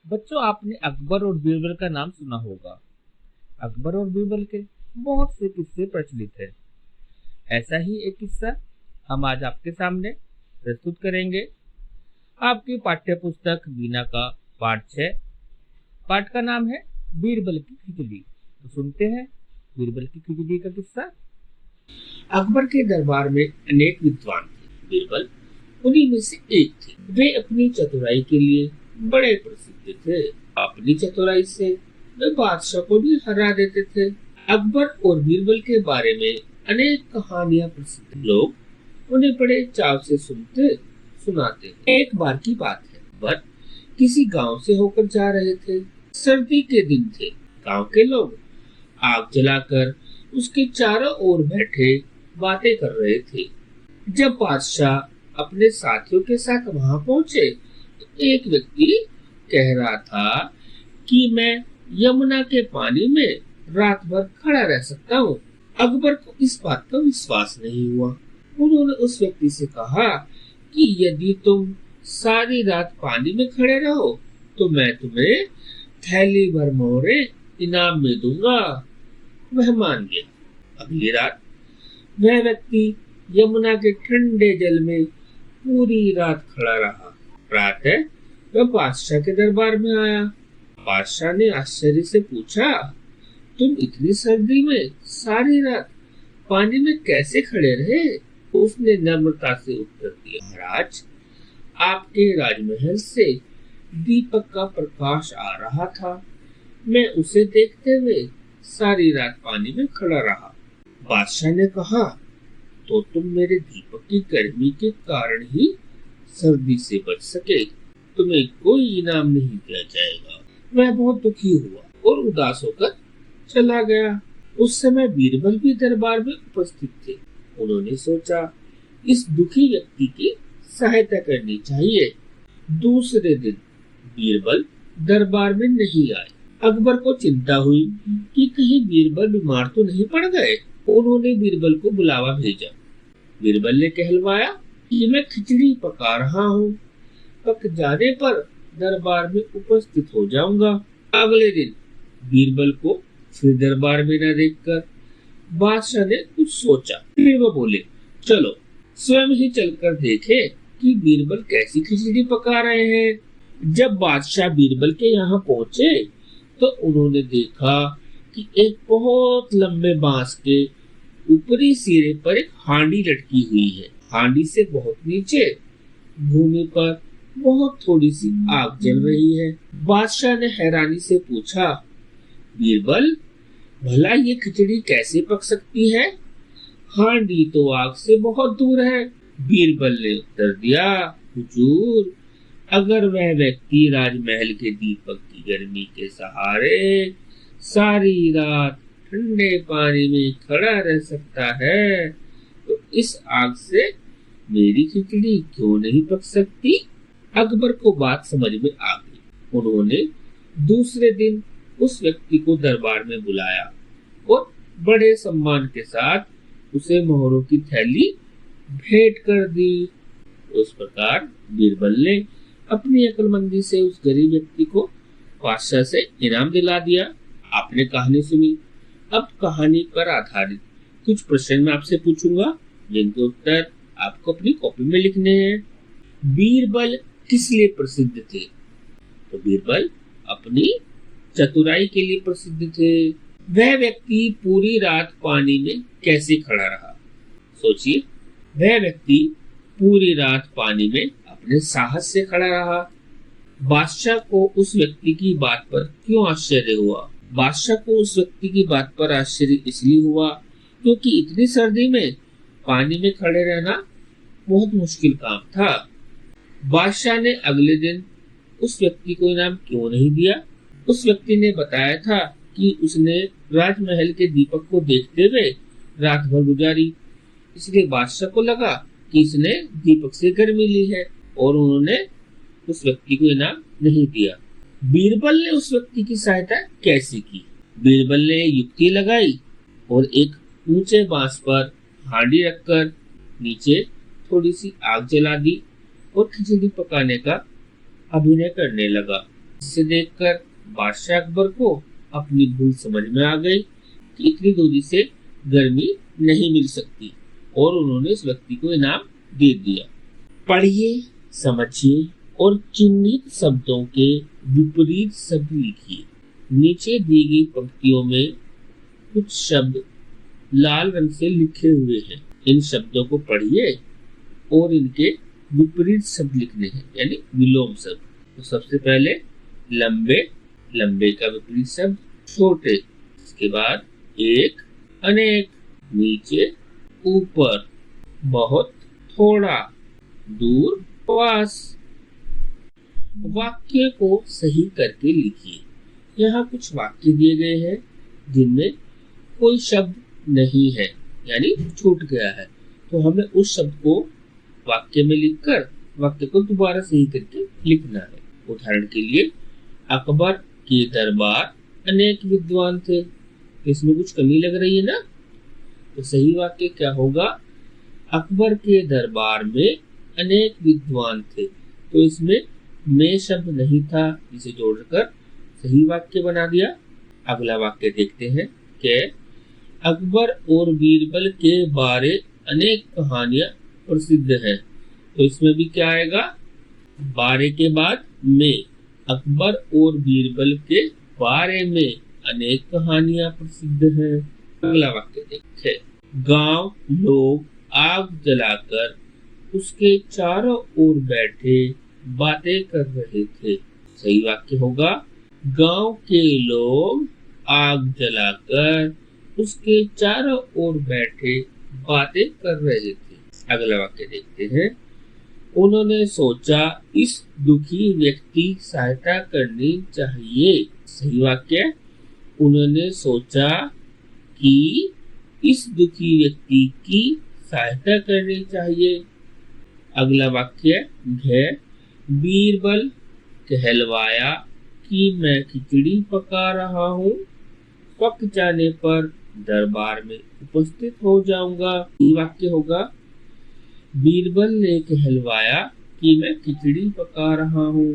बच्चों, आपने अकबर और बीरबल का नाम सुना होगा। अकबर और बीरबल के बहुत से किस्से प्रचलित हैं। ऐसा ही एक किस्सा हम आज आपके सामने प्रस्तुत करेंगे। आपकी पाठ्य पुस्तक बीना का पाठ 6। पाठ का नाम है बीरबल की खिचड़ी। तो सुनते हैं बीरबल की खिचड़ी का किस्सा। अकबर के दरबार में अनेक विद्वान थे। बीरबल उन्हीं में से एक थे। वे अपनी चतुराई के लिए बड़े प्रसिद्ध थे। अपनी चतुराई से वे बादशाह को भी हरा देते थे। अकबर और बीरबल के बारे में अनेक कहानियां प्रसिद्ध। लोग उन्हें बड़े चाव से सुनाते। एक बार की बात है, अकबर किसी गांव से होकर जा रहे थे। सर्दी के दिन थे। गांव के लोग आग जलाकर उसके चारों ओर बैठे बातें कर रहे थे। जब बादशाह अपने साथियों के साथ वहां पहुंचे तो एक व्यक्ति कह रहा था कि मैं यमुना के पानी में रात भर खड़ा रह सकता हूँ। अकबर को इस बात का विश्वास नहीं हुआ। उन्होंने उस व्यक्ति से कहा कि यदि तुम सारी रात पानी में खड़े रहो तो मैं तुम्हें थैली भर मोहरे इनाम में दूंगा। वह मान गया। अगली रात वह व्यक्ति यमुना के ठंडे जल में पूरी रात खड़ा रहा। प्रातः वह बादशाह के दरबार में आया। बादशाह ने आश्चर्य से पूछा, तुम इतनी सर्दी में सारी रात पानी में कैसे खड़े रहे? उसने नम्रता से उत्तर दिया, महाराज, आपके राजमहल से दीपक का प्रकाश आ रहा था। मैं उसे देखते हुए सारी रात पानी में खड़ा रहा। बादशाह ने कहा, तो तुम मेरे दीपक की गर्मी के कारण ही सर्दी से बच सके। तुम्हें कोई इनाम नहीं दिया जाएगा। वह बहुत दुखी हुआ और उदास होकर चला गया। उस समय बीरबल भी दरबार में उपस्थित थे। उन्होंने सोचा, इस दुखी व्यक्ति की सहायता करनी चाहिए। दूसरे दिन बीरबल दरबार में नहीं आए। अकबर को चिंता हुई कि कहीं बीरबल बीमार तो नहीं पड़ गए। उन्होंने बीरबल को बुलावा भेजा। बीरबल ने कहलवाया कि मैं खिचड़ी पका रहा हूँ, पक जाने पर दरबार में उपस्थित हो जाऊंगा। अगले दिन बीरबल को फिर दरबार में न देखकर बादशाह ने कुछ सोचा। फिर वो बोले, चलो स्वयं ही चलकर देखे कि बीरबल कैसी खिचड़ी पका रहे हैं। जब बादशाह बीरबल के यहाँ पहुंचे तो उन्होंने देखा कि एक बहुत लंबे बांस के ऊपरी सिरे पर एक हांडी लटकी हुई है। हांडी से बहुत नीचे भूमि पर बहुत थोड़ी सी आग जल रही है। बादशाह ने हैरानी से पूछा, बीरबल, भला ये खिचड़ी कैसे पक सकती है? हांडी तो आग से बहुत दूर है। बीरबल ने उत्तर दिया, हुजूर, अगर वह व्यक्ति राजमहल के दीपक की गर्मी के सहारे सारी रात ठंडे पानी में खड़ा रह सकता है तो इस आग से मेरी खिचड़ी क्यों नहीं पक सकती? अकबर को बात समझ में आ गई। उन्होंने दूसरे दिन उस व्यक्ति को दरबार में बुलाया और बड़े सम्मान के साथ उसे मोहरों की थैली भेंट कर दी। उस प्रकार बीरबल ने अपनी अक्लमंदी से उस गरीब व्यक्ति को बादशाह से इनाम दिला दिया। आपने कहानी सुनी। अब कहानी पर आधारित कुछ प्रश्न मैं आपसे पूछूंगा, जिनके उत्तर आपको अपनी कॉपी में लिखने हैं। बीरबल किस लिए प्रसिद्ध थे? तो बीरबल अपनी चतुराई के लिए प्रसिद्ध थे। वह व्यक्ति पूरी रात पानी में कैसे खड़ा रहा? सोचिए, वह व्यक्ति पूरी रात पानी में अपने साहस से खड़ा रहा। बादशाह को उस व्यक्ति की बात पर क्यों आश्चर्य हुआ? बादशाह को उस व्यक्ति की बात पर आश्चर्य इसलिए हुआ क्योंकि इतनी सर्दी में पानी में खड़े रहना बहुत मुश्किल काम था। बादशाह ने अगले दिन उस व्यक्ति को इनाम क्यों नहीं दिया? उस व्यक्ति ने बताया था कि उसने राजमहल के दीपक को देखते हुए रात भर गुजारी, इसलिए बादशाह को लगा कि इसने दीपक से गर्मी ली है और उन्होंने उस व्यक्ति को इनाम नहीं दिया। बीरबल ने उस व्यक्ति की सहायता कैसे की? बीरबल ने युक्ति लगाई और एक ऊंचे बांस पर हांडी रखकर नीचे थोड़ी सी आग जला दी और खिचड़ी पकाने का अभिनय करने लगा। इसे देखकर बादशाह अकबर को अपनी भूल समझ में आ गई कि इतनी दूरी से गर्मी नहीं मिल सकती और उन्होंने इस व्यक्ति को इनाम दे दिया। पढ़िए, समझिए और चिन्हित शब्दों के विपरीत शब्द लिखिए। नीचे दी गई पंक्तियों में कुछ शब्द लाल रंग से लिखे हुए हैं। इन शब्दों को पढ़िए और इनके विपरीत शब्द लिखने हैं, यानी विलोम शब्द। तो सबसे पहले लंबे, लंबे का विपरीत शब्द छोटे। इसके बाद एक, अनेक, नीचे, ऊपर, बहुत, थोड़ा, दूर, पास। वाक्य को सही करके लिखिए। यहाँ कुछ वाक्य दिए गए हैं जिनमें कोई शब्द नहीं है, यानी छूट गया है, तो हमें उस शब्द को वाक्य में लिखकर वाक्य को दोबारा सही करके लिखना है। उदाहरण के लिए, अकबर के दरबार अनेक विद्वान थे। इसमें कुछ कमी लग रही है ना, तो सही वाक्य क्या होगा? अकबर के दरबार में अनेक विद्वान थे। तो इसमें में शब्द नहीं था, इसे जोड़कर सही वाक्य बना दिया। अगला वाक्य देखते हैं कि अकबर और बीरबल के बारे अनेक कहानियां प्रसिद्ध हैं। तो इसमें भी क्या आएगा? बारे के बाद में। अकबर और बीरबल के बारे में अनेक कहानियां प्रसिद्ध हैं। अगला वाक्य देखिए, गांव लोग आग जलाकर उसके चारों ओर बैठे बातें कर रहे थे। सही वाक्य होगा, गांव के लोग आग जलाकर उसके चारों ओर बैठे बातें कर रहे थे। अगला वाक्य देखते हैं, उन्होंने सोचा इस दुखी व्यक्ति सहायता करनी चाहिए। सही वाक्य, उन्होंने सोचा कि इस दुखी व्यक्ति की सहायता करनी चाहिए। अगला वाक्य है, बीरबल कहलवाया कि मैं खिचड़ी पका रहा हूँ, पक जाने पर दरबार में उपस्थित हो जाऊंगा। ये वाक्य होगा, बीरबल ने कहलवाया कि मैं खिचड़ी पका रहा हूँ,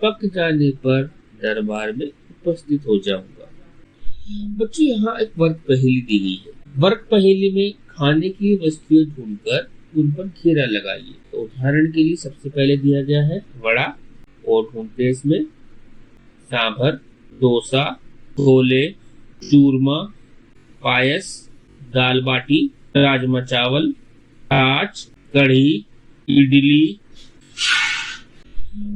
पक जाने पर दरबार में उपस्थित हो जाऊंगा। बच्चों, यहाँ एक वर्ग पहेली दी गई है। वर्ग पहेली में खाने की वस्तुएं ढूंढकर उन पर घेरा लगाइए। तो उदाहरण के लिए सबसे पहले दिया गया है वड़ा, और ढूंढते हैं इसमें सांभर, डोसा, छोले, चूरमा, पायस, दाल बाटी, राजमा चावल, छाछ, कढ़ी, इडली।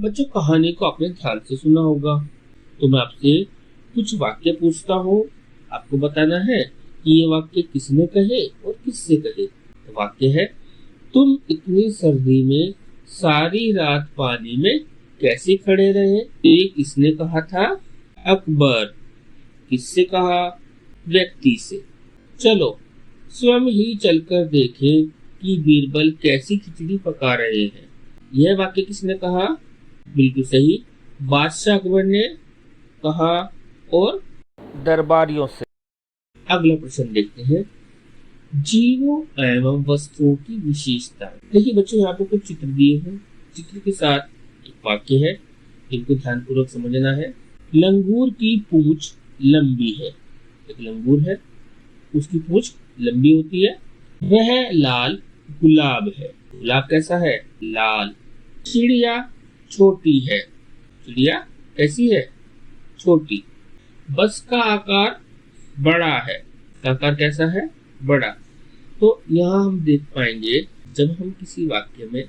बच्चों, कहानी को आपने ध्यान से सुना होगा, तो मैं आपसे कुछ वाक्य पूछता हूँ। आपको बताना है कि ये वाक्य किसने कहे और किससे कहे। तो वाक्य है, तुम इतनी सर्दी में सारी रात पानी में कैसे खड़े रहे? ये किसने कहा था? अकबर। किससे कहा? व्यक्ति से। चलो स्वयं ही चलकर देखें कि बीरबल कैसी खिचड़ी पका रहे हैं। यह वाक्य किसने कहा? बिल्कुल सही, बादशाह अकबर ने कहा और दरबारियों से। अगला प्रश्न देखते हैं, जीवों एवं वस्तुओं की विशेषता। देखिए बच्चों, यहाँ पे कुछ चित्र दिए हैं, चित्र के साथ एक वाक्य है, इनको ध्यानपूर्वक समझना है। लंगूर की पूंछ लंबी है। एक लंगूर है, उसकी पूंछ लंबी होती है। वह लाल गुलाब है। गुलाब कैसा है? लाल। चिड़िया छोटी है। चिड़िया कैसी है? छोटी। बस का आकार बड़ा है। आकार कैसा है? बड़ा। तो यहाँ हम देख पाएंगे, जब हम किसी वाक्य में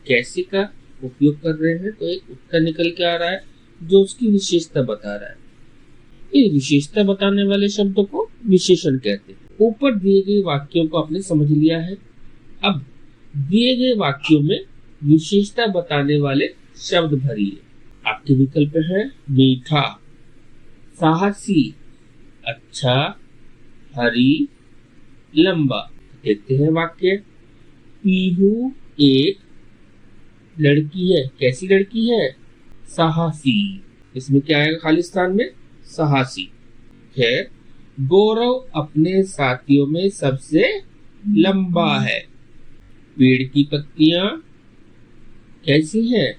कैसे का उपयोग कर रहे हैं तो एक उत्तर निकल के आ रहा है जो उसकी विशेषता बता रहा है। ये विशेषता बताने वाले शब्दों को विशेषण कहते हैं। ऊपर दिए गए वाक्यों को आपने समझ लिया है। अब दिए गए वाक्यों में विशेषता बताने वाले शब्द भरिए। आपके विकल्प है मीठा, साहसी, अच्छा, हरी, लंबा। देखते हैं वाक्य। पीहू एक लड़की है। कैसी लड़की है? साहसी। इसमें क्या आएगा खाली स्थान में? साहसी। खैर, गौरव अपने साथियों में सबसे लंबा है। पेड़ की पत्तियां कैसी हैं?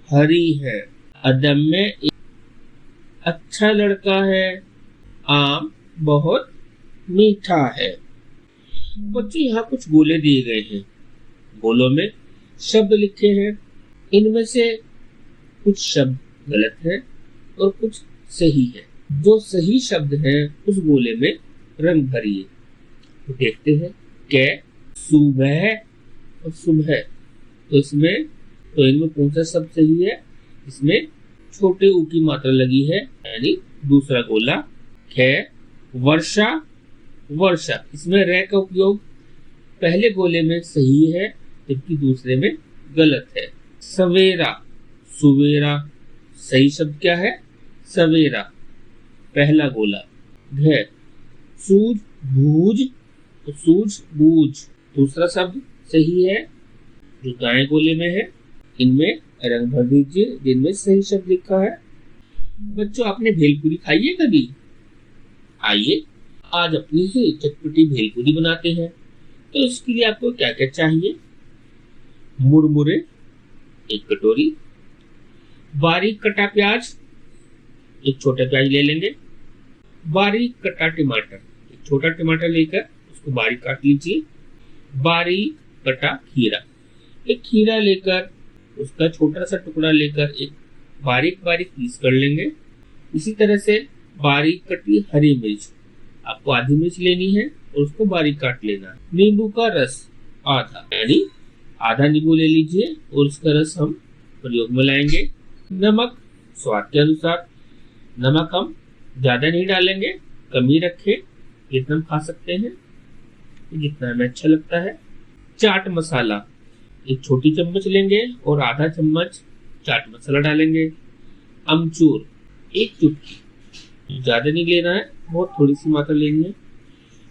हरी है। अदम्य अच्छा लड़का है, आम बहुत मीठा है। बच्चों यहाँ कुछ गोले दिए गए हैं। गोलों में शब्द लिखे हैं। इनमें से कुछ शब्द गलत है और कुछ सही है। जो सही शब्द है उस गोले में रंग भरिए। तो देखते हैं कै, सुबह और सुबह। तो इनमें कौन सा शब्द सही है? इसमें छोटे ऊ की मात्रा लगी है, यानी दूसरा गोला। कै, वर्षा, वर्षा। इसमें रे का उपयोग पहले गोले में सही है जबकि दूसरे में गलत है। सवेरा, सुवेरा। सही शब्द क्या है? सवेरा, पहला गोला। घ, सूझ बूझ, तो सूझ बूझ दूसरा शब्द सही है जो दाएं गोले में है। इनमें रंग भर दीजिए जिनमें सही शब्द लिखा है। बच्चों, आपने भेलपुरी खाई है कभी? आइए आज अपनी ही चटपटी भेलपुरी बनाते हैं। तो इसके लिए आपको क्या क्या चाहिए? मुरमुरे 1 कटोरी, बारीक कटा प्याज 1 छोटा प्याज ले लेंगे, बारीक कटा टमाटर 1 छोटा टमाटर लेकर उसको बारीक काट लीजिए, बारीक कटा खीरा 1 खीरा लेकर उसका छोटा सा टुकड़ा लेकर एक बारीक बारीक पीस कर लेंगे। इसी तरह से बारीक कटी हरी मिर्च, आपको आधी मिर्च लेनी है और उसको बारीक काट लेना है। नींबू का रस आधा, यानी आधा नींबू ले लीजिए और उसका रस हम प्रयोग में लाएंगे। नमक स्वाद के अनुसार। नमक हम ज्यादा नहीं डालेंगे, कम ही रखें, जितना हम खा सकते हैं, जितना हमें अच्छा लगता है। चाट मसाला 1 छोटी चम्मच लेंगे और आधा चम्मच चाट मसाला डालेंगे। अमचूर 1 चुटकी, ज्यादा नहीं लेना है, बहुत थोड़ी सी मात्रा लेनी है।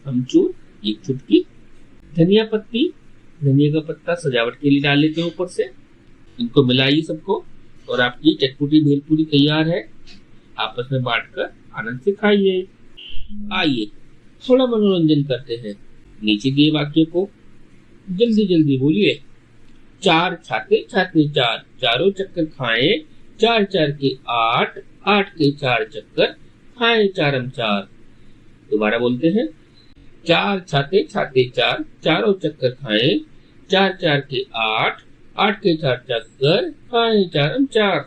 अमचूर 1 चुटकी। धनिया पत्ती, धनिया का पत्ता सजावट के लिए डाल लेते हैं ऊपर से। इनको मिलाइए सबको और आपकी चटपटी भेलपुरी तैयार है। आपस में बांटकर आनंद से खाइए। आइए थोड़ा मनोरंजन करते हैं। नीचे दिए वाक्य को जल्दी जल्दी बोलिए। 4 छाते छाते 4, चारों चक्कर खाए 4 4 के 8, 8 के 4 चक्कर खाए 4 4। दोबारा बोलते हैं। 4 छाते छाते 4, चारों चक्कर खाए 4 4 के 8, 8 के 4 चक्कर खाए 4 4।